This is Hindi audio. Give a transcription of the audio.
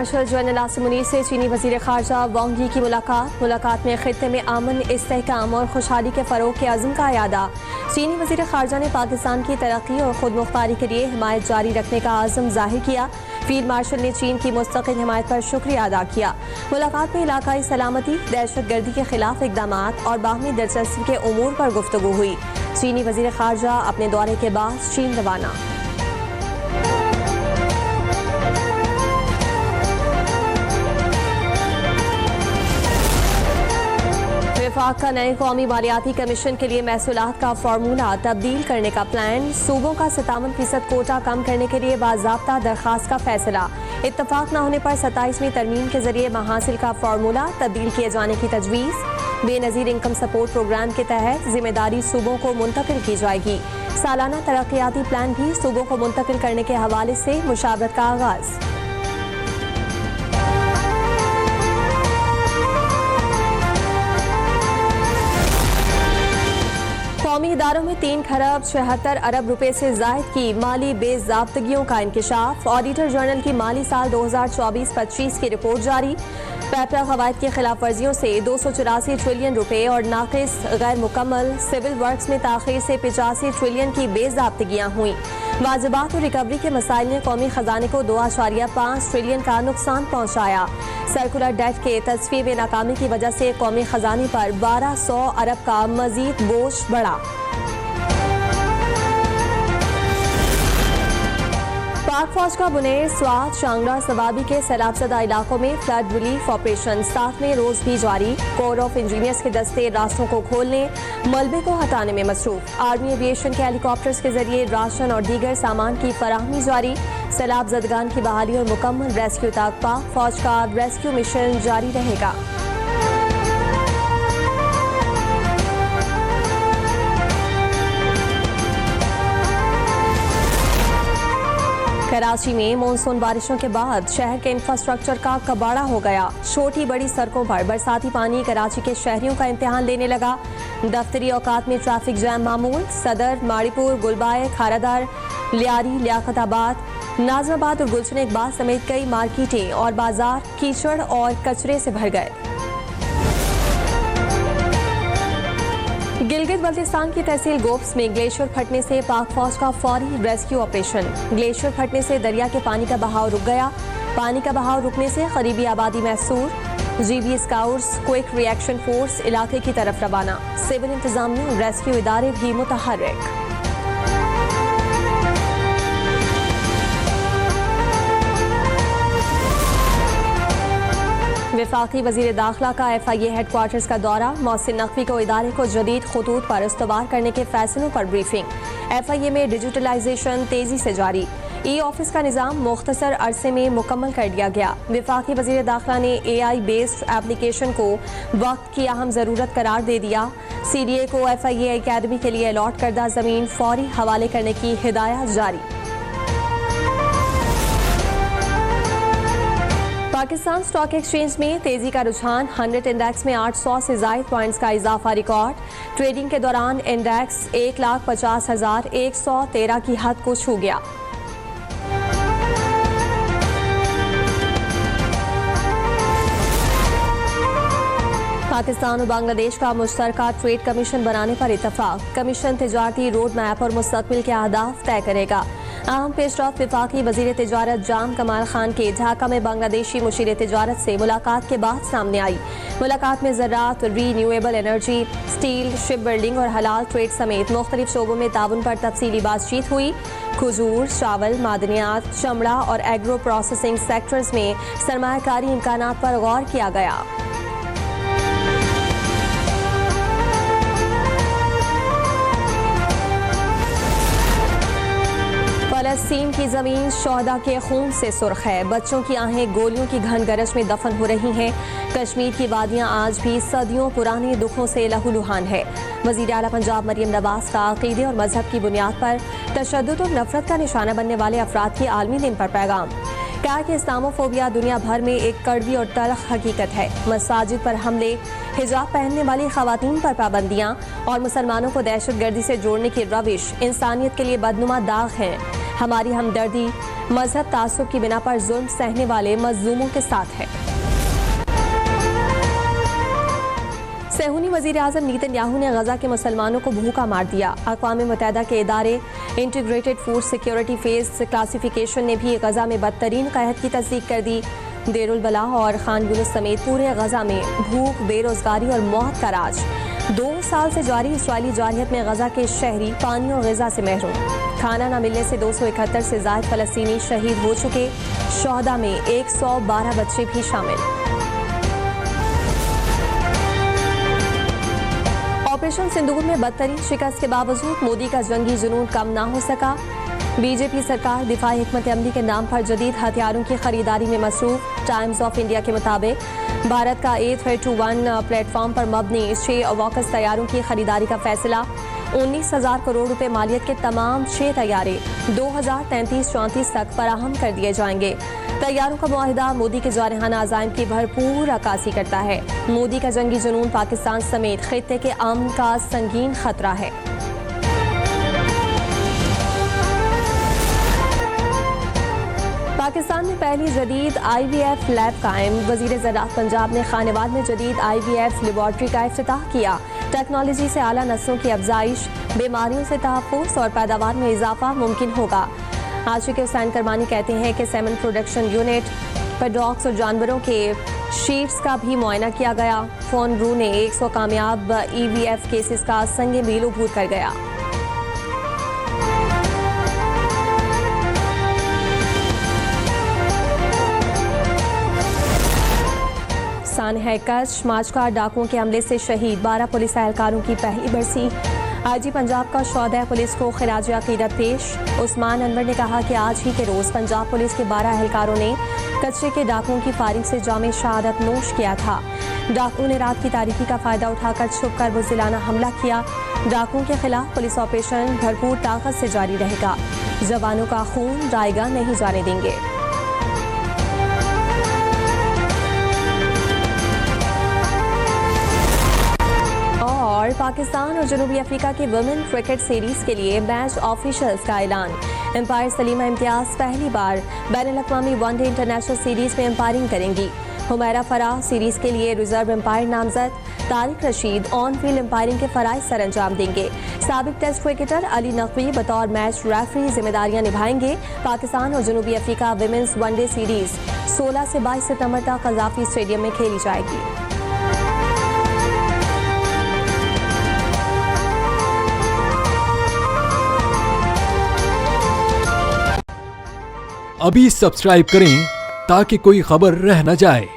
मार्शल जनरल आसिम मुनीर से चीनी वजीर खारजा वांग यी की मुलाकात में खित्ते में अमन, इस्तेहकाम और खुशहाली के फ़रोग के अज़्म का यादा। चीनी वजीर खारजा ने पाकिस्तान की तरक्की और खुद मुख्तारी के लिए हिमायत जारी रखने का आज़म जाहिर किया। फील्ड मार्शल ने चीन की मुस्तकिल हिमायत पर शुक्रिया अदा किया। मुलाकात में इलाकाई सलामती, दहशत गर्दी के खिलाफ इकदाम और बाहमी दिलचस्पी के उमूर पर गुफ्तगू हुई। चीनी वजीर खारजा अपने दौरे के बाद चीन रवाना। वफाक का नए कौमी मालियाती कमीशन के लिए महसूलात का फार्मूला तब्दील करने का प्लान। सूबों का 57% कोटा कम करने के लिए बाज़ाब्ता दरखास्त का फैसला। इत्तफाक न होने पर 27वीं तरमीम के जरिए महासिल का फार्मूला तब्दील किए जाने की तजवीज़। बेनज़ीर इनकम सपोर्ट प्रोग्राम के तहत जिम्मेदारी सूबों को मुंतकिल की जाएगी। सालाना तरक्याती प्लान भी सूबों को मुंतकिल करने के हवाले से मुशावरत का आगाज़। कौमी इदारों में 3 खरब 76 अरब रुपए से जायद की माली बेज़ाब्तगियों का इंकशाफ। ऑडिटर जनरल की माली साल 2024-25 की रिपोर्ट जारी। पैपरा कवायद की खिलाफ वर्जियों से 284 ट्रिलियन रुपए और नाकिस गैर मुकम्मल सिविल वर्क्स में ताखीर से 85 ट्रिलियन की बेज़ाब्तगियाँ हुई। वाजिबात और रिकवरी के मसाइल ने कौमी खजाने को 2.5 ट्रिलियन का नुकसान पहुँचाया। सर्कुलर डेट के तस्फीए में नाकामी की वजह से कौमी खजाने पर 1200 अरब का मजीद बोझ बढ़ा। पाक फौज का बुनेर, स्वात, शांगला, सवाबी के सैलाबजदा इलाकों में फ्लड रिलीफ ऑपरेशन 7वें रोज भी जारी। कोर ऑफ इंजीनियर्स के दस्ते रास्तों को खोलने, मलबे को हटाने में मसरूफ। आर्मी एविएशन के हेलीकॉप्टर्स के जरिए राशन और दीगर सामान की फराहमी जारी। सैलाब जदगान की बहाली और मुकम्मल रेस्क्यू तक पाक फौज का रेस्क्यू मिशन जारी रहेगा। कराची में मानसून बारिशों के बाद शहर के इंफ्रास्ट्रक्चर का कबाड़ा हो गया। छोटी बड़ी सड़कों पर बरसाती पानी कराची के शहरियों का इम्तिहान लेने लगा। दफ्तरी औकात में ट्रैफिक जैम मामूल। सदर, माड़ीपुर, गुलबाए, खारादार, लियारी, लियाकताबाद, नाजराबाद और गुलशन इकबाल समेत कई मार्केटें और बाजार कीचड़ और कचरे से भर गए। गिलगित बल्तिस्तान की तहसील गोप्स में ग्लेशियर फटने से पाक फौज का फौरी रेस्क्यू ऑपरेशन। ग्लेशियर फटने से दरिया के पानी का बहाव रुक गया। पानी का बहाव रुकने से करीबी आबादी महसूर। GB scouts, quick reaction force इलाके की तरफ रवाना। सिविल इंतजामिया और रेस्क्यू इदारे भी मुतहर्रिक। वफाकी वजीर दाखिला का FIA हेडक्वार्टर्स का दौरा। मोहसिन नकवी को इदारे को जदीद खतूत पर इस्तवार करने के फैसलों पर ब्रीफिंग। FIA में डिजिटलाइजेशन तेजी से जारी। ऑफिस का निज़ाम मुख्तसर अरसे में मुकम्मल कर दिया गया। वफाकी वजीर दाखिला ने AI बेस्ड एप्लीकेशन को वक्त की अहम ज़रूरत करार दे दिया। CDA को FIA अकेडमी के लिए अलॉट करदा ज़मीन फौरी हवाले करने की हिदायत जारी। पाकिस्तान स्टॉक एक्सचेंज में तेजी का रुझान। 100 इंडेक्स में 800 से ज़ायद पॉइंट्स का इजाफा रिकॉर्ड। ट्रेडिंग के दौरान इंडेक्स 1,50,113 की हद को छू गया। पाकिस्तान और बांग्लादेश का मुश्तरका ट्रेड कमीशन बनाने पर इत्तफाक। कमीशन तिजारती रोड मैप और मुस्तकबिल के अहदाफ तय करेगा। अहम पेशरफ वफाकी वजीर तिजारत जाम कमाल खान के ढाका में बांग्लादेशी मुशीर तिजारत से मुलाकात के बाद सामने आई। मुलाकात में ज़राअत, renewable energy, steel, ship building और हलाल ट्रेड समेत मुख्तलिफ शोबों में ताउन पर तफसीली बातचीत हुई। खजूर, चावल, मादनियात, चमड़ा और एग्रो प्रोसेसिंग सेक्टर्स में सरमायाकारी इम्कानात पर गौर किया गया। फलस्तीन की जमीन शोहदा के खून से सुर्ख है। बच्चों की आहें गोलियों की घन गरज में दफन हो रही हैं। कश्मीर की वादियां आज भी सदियों पुराने दुखों से लहूलुहान है। वज़ीर आला पंजाब मरियम नवाज का अक़ीदे और मजहब की बुनियाद पर तशद्दुद और नफरत का निशाना बनने वाले अफराद की आलमी दिन पर पैगाम। कहा कि इस्लामोफोबिया दुनिया भर में एक कड़वी और तल्ख हकीकत है। मसाजिद पर हमले, हिजाब पहनने वाली खवातीन पर पाबंदियाँ और मुसलमानों को दहशत गर्दी से जोड़ने की रविश इंसानियत के लिए बदनुमा दाग हैं। हमारी हमदर्दी मजहब तासुब की बिना पर जुल्म सहने वाले मजलूमों के साथ है। सेहूनी वजीर आज़म नेतन्याहू ने गजा के मुसलमानों को भूखा मार दिया। अक़वाम मुत्तहिदा के इदारे integrated food security phase classification ने भी गजा में बदतरीन कहत की तस्दीक कर दी। देरुल बला और खान यूनुस समेत पूरे गजा में भूख, बेरोजगारी और मौत का राज। 2 साल से जारी इसराइली जारहियत में गजा के शहरी पानी और ग़िज़ा से महरूम। खाना न मिलने से 271 से ज़ायद फ़लस्तीनी शहीद हो चुके। शोहदा में 112 बच्चे भी शामिल। ऑपरेशन सिंदूर में बदतरीन शिकस्त के बावजूद मोदी का जंगी जुनून कम ना हो सका। बीजेपी सरकार दिफाई हिकमत अमली के नाम पर जदीद हथियारों की खरीदारी में मसरूफ। टाइम्स ऑफ इंडिया के मुताबिक भारत का A321 प्लेटफॉर्म पर मबनी 6 अवॉकस तैयारों की खरीदारी का फैसला। 19,000 करोड़ रुपए मालियत के तमाम 6 तैयारे 2033-34 तक फराहम कर दिए जाएंगे। तैयारों का मुआहिदा मोदी के जारहाना अज़ाइम की भरपूर अक्कासी करता है। मोदी का जंगी जुनून पाकिस्तान समेत खित्ते के अमन का संगीन खतरा है। पाकिस्तान में पहली जदीद IVF लैब कायम। वजीर ज़राअत पंजाब ने खानेवाद में जदीद IVF लेबॉर्ट्री का इफ्तिताह किया। टेक्नोलॉजी से आला नस्लों की अफजाइश, बीमारियों से तहफ़्फ़ुज़ और पैदावार में इजाफा मुमकिन होगा। आशिक हुसैन करमानी कहते हैं कि सेमन प्रोडक्शन यूनिट पर डॉग्स और जानवरों के शीट्स का भी मुआयना किया गया। फोन रू ने 100 कामयाब EVF केसेस का संगे मील उबूर कर गया। सानहा कच्छ माचका डाकुओं के हमले से शहीद 12 पुलिस एहलकारों की पहली बरसी। IG पंजाब का शोहदा पुलिस को खिराज अकीदत पेश। उस्मान अनवर ने कहा कि आज ही के रोज़ पंजाब पुलिस के 12 एहलकारों ने कच्चे के डाकुओं की फायरिंग से जामे शहादत नोश किया था। डाकुओं ने रात की तारीकी का फायदा उठाकर छुपकर बुज़दिलाना हमला किया। डाकुओं के खिलाफ पुलिस ऑपरेशन भरपूर ताकत से जारी रहेगा। जवानों का खून रायगा नहीं जाने देंगे। और पाकिस्तान और जनूबी अफ्रीका की वुमेन क्रिकेट सीरीज के लिए मैच ऑफिशियल्स का ऐलान। एम्पायर सलीमा इम्तियाज पहली बार बैनुल-अक़वामी वनडे इंटरनेशनल सीरीज में एम्पायरिंग करेंगी। हुमैरा फराह सीरीज के लिए रिजर्व एम्पायर नामजद। तारिक रशीद ऑन फील्ड एम्पायरिंग के फराइज सर अंजाम देंगे। साबिक टेस्ट क्रिकेटर अली नकवी बतौर मैच रेफरी जिम्मेदारियां निभाएंगे। पाकिस्तान और जनूबी अफ्रीका विमेंस वनडे सीरीज 16 से 22 सितंबर तक कज़ाफ़ी स्टेडियम में खेली जाएगी। अभी सब्सक्राइब करें ताकि कोई खबर रह न जाए।